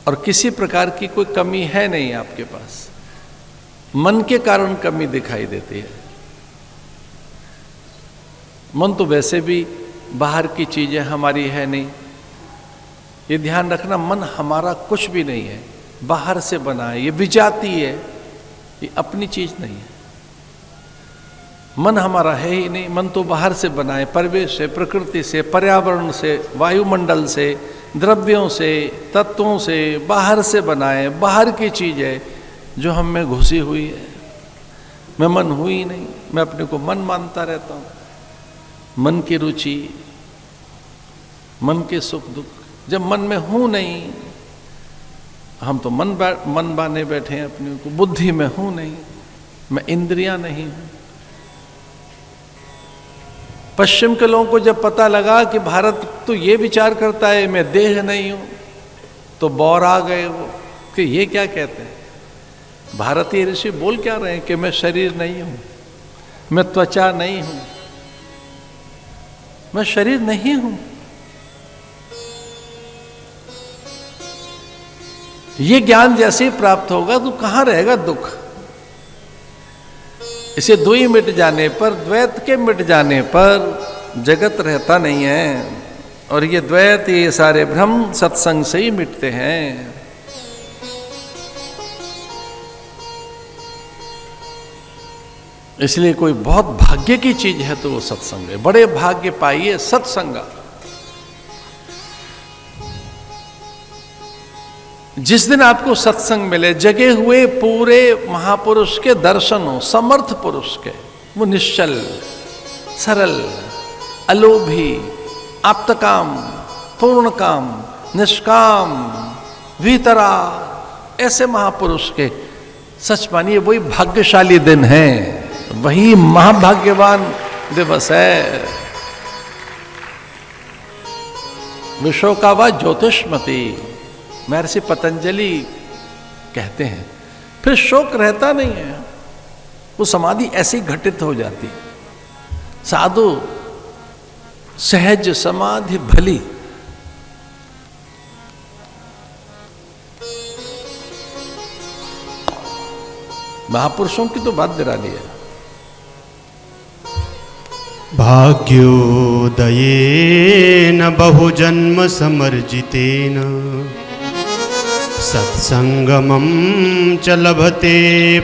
और किसी प्रकार की कोई कमी है नहीं आपके पास। मन के कारण कमी दिखाई देती है। मन तो वैसे भी बाहर की चीजें हमारी है नहीं, ये ध्यान रखना। मन हमारा कुछ भी नहीं है, बाहर से बना है, ये विजाती है, ये अपनी चीज नहीं है। मन हमारा है ही नहीं, मन तो बाहर से बना है, परिवेश से, प्रकृति से, पर्यावरण से, वायुमंडल से, द्रव्यों से, तत्वों से, बाहर से बना है, बाहर की चीज है जो हम में घुसी हुई है। मैं मन हूं ही नहीं, मैं अपने को मन मानता रहता हूं। मन की रुचि, मन के सुख दुख, जब मन में हूं नहीं, हम तो मन बाने बैठे हैं अपने को। बुद्धि में हूं नहीं, मैं इंद्रियां नहीं हूं। पश्चिम के लोगों को जब पता लगा कि भारत तो ये विचार करता है मैं देह नहीं हूं, तो बौरा गए वो कि ये क्या कहते हैं। भारतीय ऋषि बोल क्या रहे हैं कि मैं शरीर नहीं हूं, मैं त्वचा नहीं हूं, मैं शरीर नहीं हूं। ये ज्ञान जैसे ही प्राप्त होगा तो कहां रहेगा दुख। इसे द्वयी मिट जाने पर, द्वैत के मिट जाने पर जगत रहता नहीं है। और ये द्वैत, ये सारे भ्रम सत्संग से ही मिटते हैं। इसलिए कोई बहुत भाग्य की चीज है तो वो सत्संग है। बड़े भाग्य पाइए सत्संगा। जिस दिन आपको सत्संग मिले, जगे हुए पूरे महापुरुष के दर्शन हो, समर्थ पुरुष के, वो निश्चल, सरल, अलोभी, आप्तकाम, पूर्णकाम, निष्काम, भीतरा, ऐसे महापुरुष के सच मानिए वही भाग्यशाली दिन है, वही महाभाग्यवान दिवस है। विशोकावा ज्योतिषमती महर्षि पतंजलि कहते हैं। फिर शोक रहता नहीं है, वो समाधि ऐसी घटित हो जाती। साधु सहज समाधि भली। महापुरुषों की तो बात निराली है। भाग्योदयेन बहुजन्म समर्जितेन सत्संगमं च लभते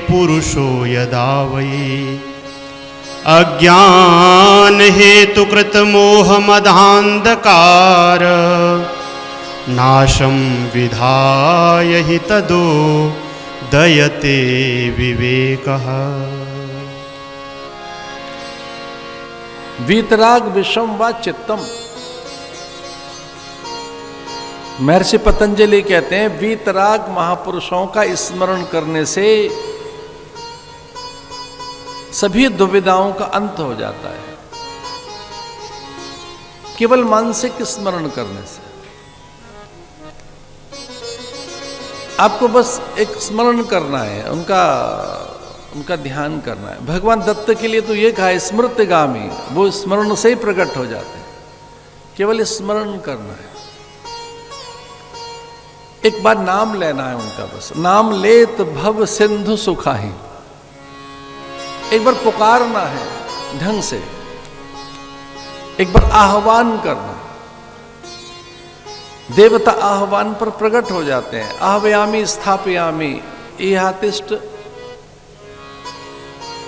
पुरुषो यदा वै अज्ञान हेतुकृत मोह मदान्धकार नाशं विधाय हि तदो दयते विवेकः। वीतराग विषम व चित्तम। महर्षि पतंजलि कहते हैं वीतराग महापुरुषों का स्मरण करने से सभी दुविधाओं का अंत हो जाता है। केवल मानसिक स्मरण करने से आपको बस एक स्मरण करना है, उनका ध्यान करना है। भगवान दत्त के लिए तो ये कहा स्मृतिगामी, वो स्मरण से ही प्रकट हो जाते हैं। केवल स्मरण करना है, एक बार नाम लेना है उनका, बस नाम लेत भव सिंधु सुखाही। एक बार पुकारना है ढंग से, एक बार आह्वान करना। देवता आह्वान पर प्रकट हो जाते हैं। आह्वयामी स्थापयामी इहातिष्ठ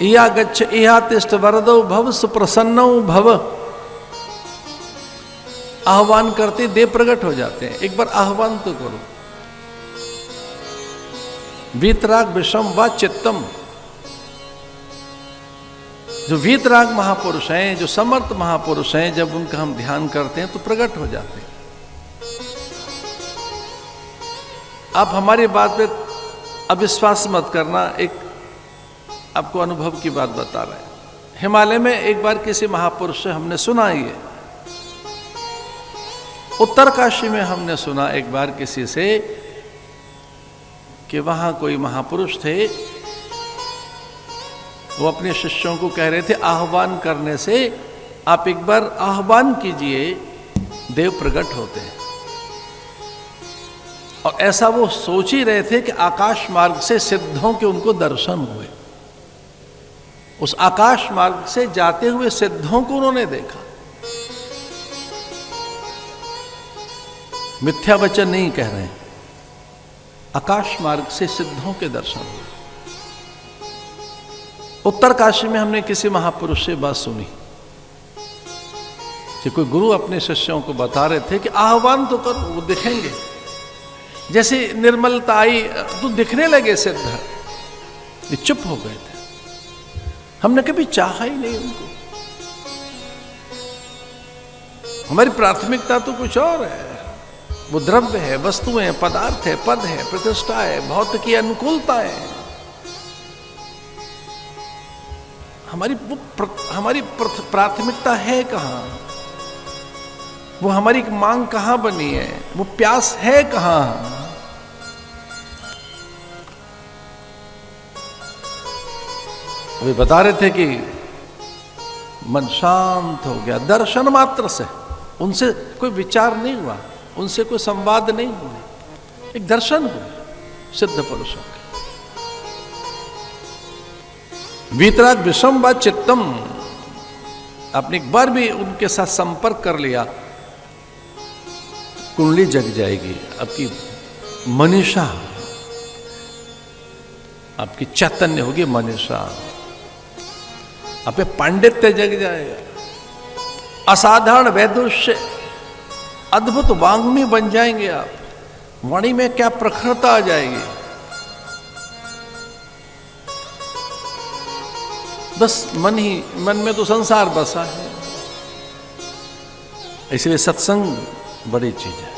इहा गच्छ इहातिष्ठ वरदो भव सुप्रसन्नो भव। आह्वान करते देव प्रकट हो जाते हैं। एक बार आह्वान तो करो। वीतराग विषम व चित्तम। जो वीतराग महापुरुष हैं, जो समर्थ महापुरुष हैं, जब उनका हम ध्यान करते हैं तो प्रकट हो जाते हैं। आप हमारी बात पे अविश्वास मत करना। एक आपको अनुभव की बात बता रहे हैं। हिमालय में एक बार किसी महापुरुष से हमने सुना ही है। उत्तरकाशी में हमने सुना एक बार किसी से कि वहां कोई महापुरुष थे, वो अपने शिष्यों को कह रहे थे आह्वान करने से आप एक बार आह्वान कीजिए, देव प्रकट होते हैं। और ऐसा वो सोच ही रहे थे कि आकाश मार्ग से सिद्धों के उनको दर्शन हुए। उस आकाश मार्ग से जाते हुए सिद्धों को उन्होंने देखा। मिथ्या वचन नहीं कह रहे हैं, आकाश मार्ग से सिद्धों के दर्शन हुए। उत्तरकाशी में हमने किसी महापुरुष से बात सुनी कि कोई गुरु अपने शिष्यों को बता रहे थे कि आह्वान तो करो, वो दिखेंगे। जैसे निर्मलता आई तो दिखने लगे सिद्ध, ये चुप हो गए थे। हमने कभी चाहा ही नहीं उनको। हमारी प्राथमिकता तो कुछ और है। वो द्रव्य है, वस्तुएं हैं, पदार्थ है, पद है, प्रतिष्ठा है, भौतिकी अनुकूलता है। हमारी प्राथमिकता है कहां? वो हमारी मांग कहां बनी है? वो प्यास है कहां? वे बता रहे थे कि मन शांत हो गया दर्शन मात्र से। उनसे कोई विचार नहीं हुआ, उनसे कोई संवाद नहीं हुआ, एक दर्शन हुए सिद्ध पुरुषों के। वीतराग विषम व चित्तम, आपने एक बार भी उनके साथ संपर्क कर लिया, कुंडली जग जाएगी आपकी, मनीषा, आपकी चैतन्य होगी मनीषा, आप पे पांडित्य जग जाएगा, असाधारण वैदुष्य, अद्भुत वांग्मी बन जाएंगे आप, वाणी में क्या प्रखरता आ जाएगी। बस मन में तो संसार बसा है। इसलिए सत्संग बड़ी चीज है।